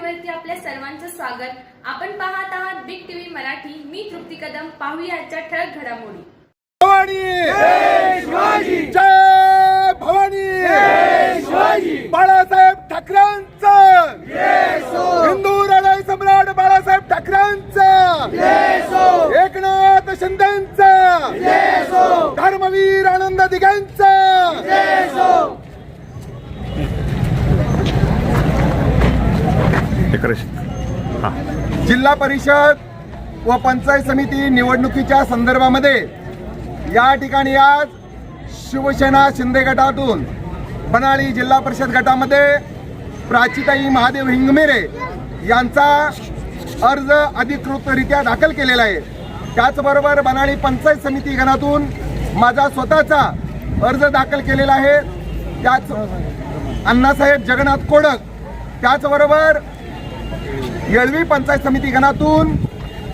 चॅनलवरती आपल्या सर्वांचं स्वागत। आपण पाहत आहात बिग टीव्ही मराठी। मी तृप्ती कदम। पाहूया आजच्या ठळक घडामोडी। भवानी जय शिवाजी, जय भवानी जय शिवाजी। बाळासाहेब ठाकरेंचं जय सो, हिंदू हृदय सम्राट बाळासाहेब ठाकरेंचं जय सो, एकनाथ शिंदेंचं जय सो, धर्मवीर आनंद दिघेंचं जय सो। जिल्हा परिषद व पंचायत समिती निवडणुकीच्या संदर्भामध्ये या ठिकाणी आज शिवसेना शिंदे गटातून बनाळी जिल्हा परिषद गटामध्ये प्राचीताई महादेव हिंगमिरे यांचा अर्ज अधिकृतरित्या दाखल केलेला आहे। त्याचबरोबर बनाळी पंचायत समिती गणातून माझा स्वतःचा अर्ज दाखल केलेला आहे। त्याच अण्णासाहेब जगन्नाथ कोडक, त्याचबरोबर येळवी पंचायत समिती गणातून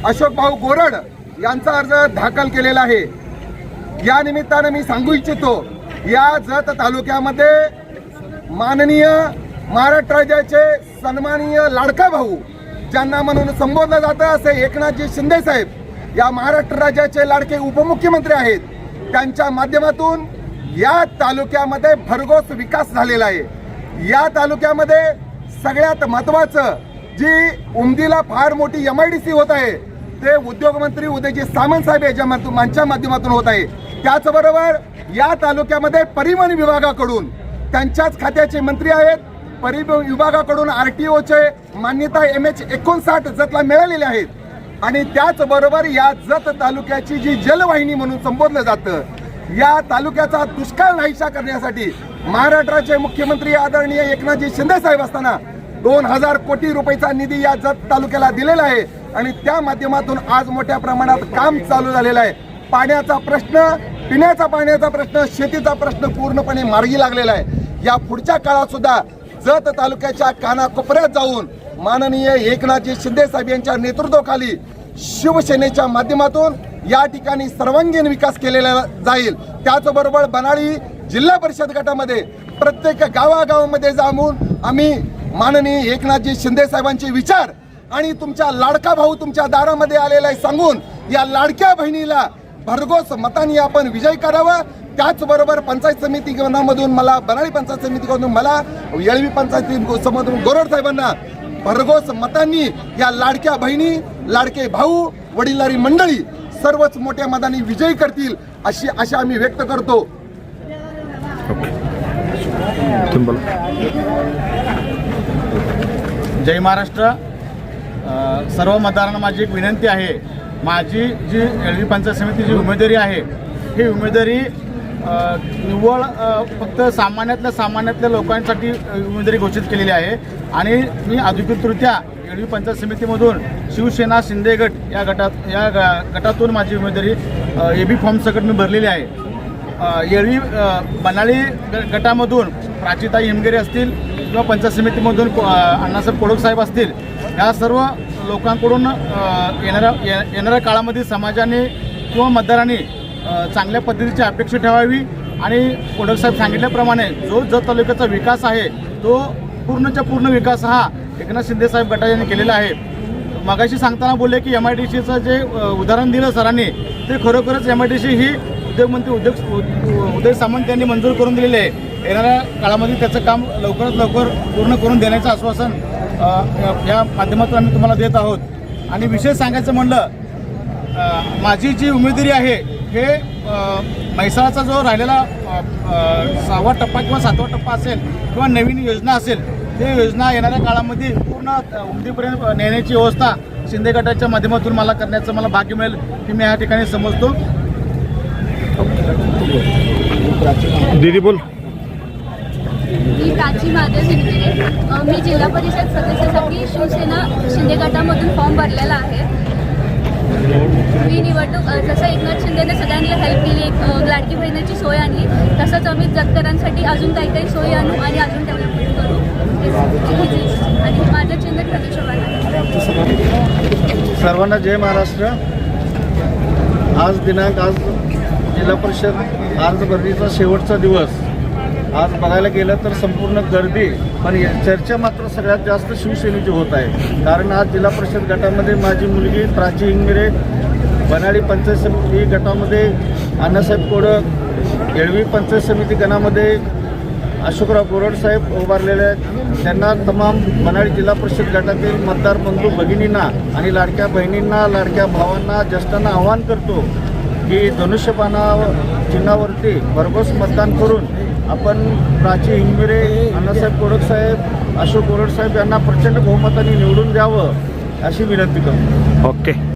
अशोक भाऊ गोरड यांचा अर्ज दाखल केलेला आहे। या निमित्तानं मी सांगू इच्छितो, या जत तालुक्यामध्ये माननीय महाराष्ट्र राज्याचे सन्माननीय लाडका भाऊ ज्यांना म्हणून संबोधलं जातं असे एकनाथजी शिंदे साहेब या महाराष्ट्र राज्याचे लाडके उपमुख्यमंत्री आहेत। त्यांच्या माध्यमातून या तालुक्यामध्ये भरघोस विकास झालेला आहे। या तालुक्यामध्ये सगळ्यात महत्त्वाचं जी उमदीला फार मोठी MIDC होत आहे ते उद्योगमंत्री उदयजी सामंत साहेब यांच्या माध्यमातून होत आहे। त्याचबरोबर या तालुक्यामध्ये परिवहन विभागाकडून त्यांच्याच खात्याचे मंत्री आहेत, परिवहन विभागाकडून RTOचे मान्यता MH59 जतला मिळालेली आहेत। आणि त्याचबरोबर या जत तालुक्याची जी जलवाहिनी म्हणून संबोधलं जातं, या तालुक्याचा दुष्काळ नाहीसा करण्यासाठी महाराष्ट्राचे मुख्यमंत्री आदरणीय एकनाथजी शिंदे साहेब असताना 2000 कोटी रुपयाचा निधी या जत तालुक्याला दिलेला आहे आणि त्या माध्यमातून आज मोठ्या प्रमाणात काम चालू झालेलं आहे। पाण्याचा प्रश्न, पिण्याचा पाण्याचा प्रश्न, शेतीचा प्रश्न पूर्णपणे मार्गी लागलेला आहे। या पुढच्या काळात सुद्धा जत तालुक्याच्या कानाकोपऱ्यात जाऊन माननीय एकनाथजी शिंदे साहेब यांच्या नेतृत्वाखाली शिवसेनेच्या माध्यमातून या ठिकाणी सर्वांगीण विकास केलेला जाईल। त्याचबरोबर बनाळी जिल्हा परिषद गटामध्ये प्रत्येक गावागावामध्ये जाऊन आम्ही माननीय एकनाथजी शिंदे साहेबांचे विचार आणि तुमच्या लाडका भाऊ तुमच्या दारामध्ये आलेला आहे सांगून या लाडक्या बहिणीला भरघोस मतांनी आपण विजय करावा। त्याचबरोबर पंचायत समितीमधून मला बनाळी पंचायत समितीमधून मला येळवी पंचायत समितीमधून गोरड साहेबांना भरघोस मतांनी या लाडक्या बहिणी, लाडके भाऊ, वडीलधारी मंडळी सर्वच मोठ्या मतांनी विजयी करतील अशी आशा आम्ही व्यक्त करतो। जय महाराष्ट्र। सर्व मतदारांना माझी एक विनंती आहे, माझी जी येळवी पंचायत समितीची उमेदवारी आहे ही उमेदवारी निव्वळ फक्त सामान्यातल्या लोकांसाठी उमेदवारी घोषित केलेली आहे आणि मी अधिकृतरित्या येळवी पंचायत समितीमधून शिवसेना शिंदे गट या गटातून माझी उमेदवारी AB फॉर्म सकट मी भरलेली आहे। येळवी बनाळी गटामधून प्राचीताई हिमगिरे असतील किंवा पंचायत समितीमधून अण्णासाहेब कोडक साहेब असतील, या सर्व लोकांकडून येणाऱ्या काळामध्ये समाजाने किंवा मतदारांनी चांगल्या पद्धतीची अपेक्षा ठेवावी आणि कोडक साहेब सांगितल्याप्रमाणे जो जत तालुक्याचा विकास आहे तो पूर्णच्या पूर्ण विकास हा एकनाथ शिंदे साहेब गटाने केलेला आहे। मगाशी सांगताना बोलले की MIDCचं जे उदाहरण दिलं सरांनी ते खरोखरच MIDC ही उद्योगमंत्री उदय सामंत यांनी मंजूर करून दिलेले आहे। येणाऱ्या काळामध्ये त्याचं काम लवकरात लवकर पूर्ण करून देण्याचं आश्वासन या माध्यमातून आम्ही तुम्हाला देत आहोत। आणि विशेष सांगायचं म्हणलं, माझी जी उमेदवारी आहे हे म्हैसाळचा जो राहिलेला 6वा टप्पा किंवा 7वा टप्पा असेल किंवा नवीन योजना असेल, ते योजना येणाऱ्या काळामध्ये पूर्ण उमदीपर्यंत नेण्याची व्यवस्था शिंदे गटाच्या माध्यमातून मला करण्याचं मला भाग्य मिळेल हे मी या ठिकाणी समजतो। दीदी बोल। मी प्राची महादेव हिंगमिरे, मी जिल्हा परिषद सदस्यासाठी शिवसेना शिंदे गटामधून फॉर्म भरलेला आहे। मी निवडणूक जसं एकनाथ शिंदेने सगळ्यांना हेल्प केली, एक लाडकी बहिणीची सोय आणली, तसंच आम्ही जतकरांसाठी अजून काही सोयी आणू आणि अजून डेव्हलपमेंट करू आणि माझं चिन्ह प्रतीक्षा। सर्वांना जय महाराष्ट्र। आज जिल्हा परिषद अर्ज भरण्याचा शेवटचा दिवस आज बघायला गेलं तर संपूर्ण गर्दी, पण चर्चा मात्र सगळ्यात जास्त शिवसेनेची होत आहे. कारण आज जिल्हा परिषद गटामध्ये माझी मुलगी प्राची इंगमिरे, बनाळी पंचायत समिती गटामध्ये अण्णासाहेब कोडक, येळवी पंचायत समिती गणामध्ये अशोकराव गोरड साहेब उभारलेले आहेत. त्यांना तमाम बनाळी जिल्हा परिषद गटातील मतदार बंधू भगिनींना आणि लाडक्या बहिणींना, लाडक्या भावांना, ज्येष्ठांना आवाहन करतो की धनुष्यबाणा चिन्हावरती भरघोस मतदान करून आपण प्राची इंगमिरे, अण्णासाहेब कोडक साहेब, अशोक गोरड साहेब यांना प्रचंड बहुमताने निवडून द्यावं अशी विनंती करतो. ओके.